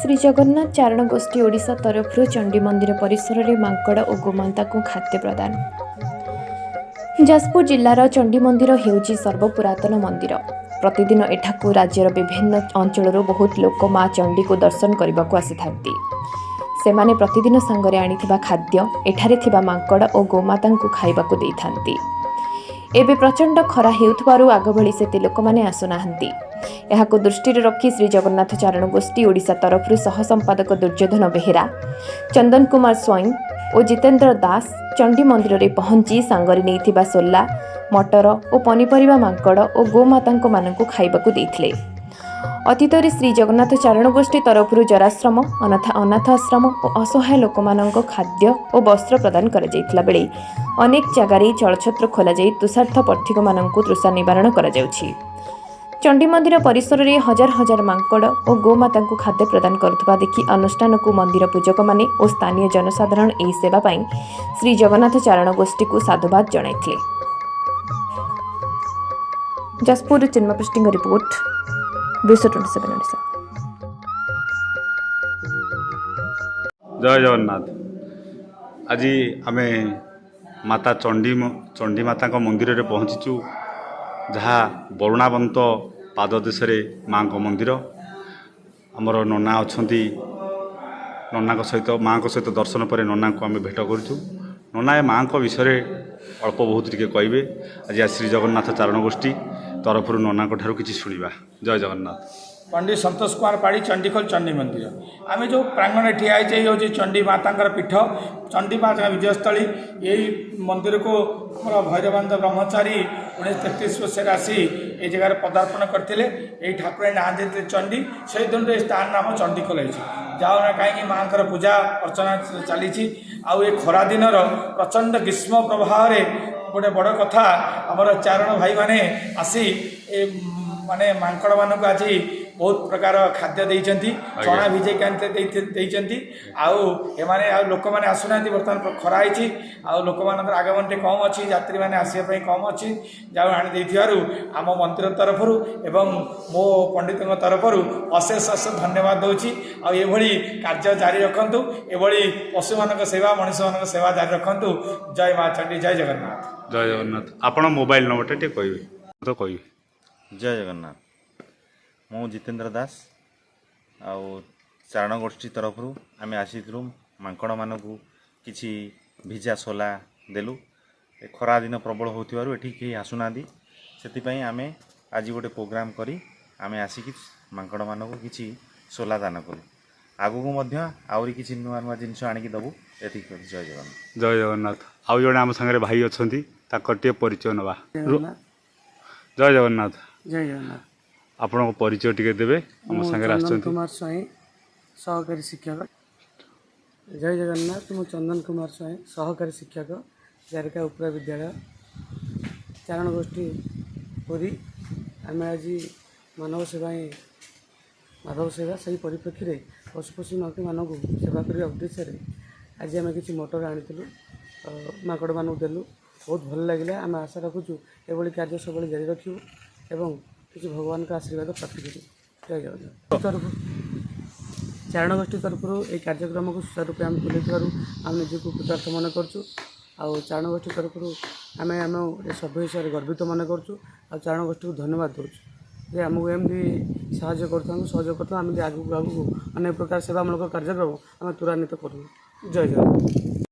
श्री जगन्नाथ चारण गोष्ठी ओडिशा तरफ चंडी मंदिर परिसर में मांकड़ और गोमाता को खाद्य प्रदान। जाजपुर जिलार चंडी मंदिर हेउची सर्वपुरातन मंदिर। प्रतिदिन एठाकू राज्यर विभिन्न अंचल बहुत लोक माँ चंडी को दर्शन करने को आसी सेमाने प्रतिदिन सांगरे आनिथिबा खाद्य एठारे थिबा मांकड़ और गोमाता को खाइबाकू देइथांती। एबे प्रचंड खरा हेउथबारु आग भली सेते लोक माने आसुनाहांती। एहाको दृष्टि रखी श्री जगन्नाथ चारण गोष्ठी ओडिशा तरफ सह संपादक दुर्योधन बेहेरा, चंदन कुमार स्वयं और जितेंद्र दास चंडी मंदिर में पहुंची सांगरे नैथिबा सोला, मटर और पनीपरिबा मांकड़ और गोमाता मानकू खाइबाकू देइथिले। अतीत श्री जगन्नाथ चारण गोष्ठी तरफ जराश्रम, अनाथ आश्रम और असहाय लोक खाद्य और वस्त्र प्रदान कर बेले अनेक जगार चलछत्र खोल तुषार्थ पथिक मानक तृषा निवारण कर चंडी मंदिर परिसर में हजार हजार मांकड़ और गोमाता को खाद्य प्रदान करुवा देखि अनुष्ठान को मंदिर पूजक माने और स्थानीय जनसाधारण यह सेवा पाई श्री जगन्नाथ चारण गोष्ठी को साधुवाद जणाइथिले। जाजपुर चिन्मपृष्टि रिपोर्ट 227 ओडिशा। जय जगन्नाथ। आज आम माता चंडी माता मंदिर में पहुँचीचु, जहाँ बरुणावंत पाददेश माँ को मंदिर। आमर नना अच्छा नना सहित माँ सहित दर्शन पर नना को आम भेट करूँ। नना माँ को विषय अल्प बहुत टिके कहे। आज श्री जगन्नाथ चारण गोष्ठी तरफ नना ठार किसी शुणा। जय जगन्नाथ। पंडित संतोष कुमार पाड़ी चंडीखोल चंडी मंदिर आम जो प्रांगण ठिया हूँ चंडी माता पीठ चंडी माता विजयस्थली। यही मंदिर को भैरवानंद ब्रह्मचारी 1933 मसीह आसी ये जगह पदार्पण करते। यही ठाकुर ना देते चंडी, से दिन स्थान नाम चंडीखोल है। जाओ ना कहीं माँ पूजा अर्चना चली। आउ खरा दिन प्रचंड ग्रीष्म प्रभाव गोटे बड़ कथा आमर चारण भाई माने आसी माने मांकड़ मानक आज बहुत प्रकार खाद्य देइचंती, चना भिजे देइचंती। एमाने लोक मैंने आसुना बर्तमान खरा होती लोक मान आगमन कम अच्छी, यात्री मैंने आसवाई कम अच्छी। जाऊ आनी आम मंदिर तरफ एवं मो पंडित तरफ अशेष अशेष धन्यवाद दूची। आभली कार्य जारी रखु, एभली पशु मान सेवा मनीष मान सेवा जारी रखु। जय माँ चंडी, जय जगन्नाथ। जय जगन्नाथ। आपण मोबाइल नंबर टे कहबे तो कहबे। जय जगन्नाथ। मु जितेंद्र दास चारण गोष्ठी तरफ आम आसीलु मांकड़ मान किसी भिजा सोला देलु। खरा दिन प्रबल होथिबारु एठी केही आसुना से आम आज गोटे प्रोग्राम करी आम आसिक मांकड़ मान किसी सोला दान करूँ। आगू आहरी किसी नुआ नुआ जिनस आणिक दबु। एति जय जगन्नाथ। जय जगन्नाथ। आउ जड़े आम सागर भाई अच्छा टे परिचय नवा। जय जगन्नाथ। जय जगन्नाथ। आपण परिचय टिके देबे हम संगे चंदन कुमार स्वयं सहकारी शिक्षक। जय जगन्नाथ। मु चंदन कुमार स्वयं सहकारी शिक्षक जारिका उपरा विद्यालय चारण गोष्ठी पुरी। आम आज मानव सेवा सही परिप्रेक्षी में पशुपक्षी मानक सेवा करने उद्देश्य आज आम किसी मोटर आनी माकड़ मानक देलु। बहुत भल लगे। आम आशा रखुचु एभली कार्य सब जारी रखू एवं किसी भगवान का आशीर्वाद प्राप्त करूँ। जय जगन्नाथ। तरफ चारण गोष्ठी तरफ ये कार्यक्रम को सुचारू रूप आम तुले आम निजक कृतार्थ मन करूँ। चारण गोष्ठी तरफ आम आम सभ्य हिसाब से गर्वित मन करूँ। चारण गोष्ठी को धन्यवाद दूँ जे आमको एमती साहय कर आगू अनेक प्रकार सेवामूलक कार्यक्रम आम त्वरान्वित करूँ। जय जगन्नाथ।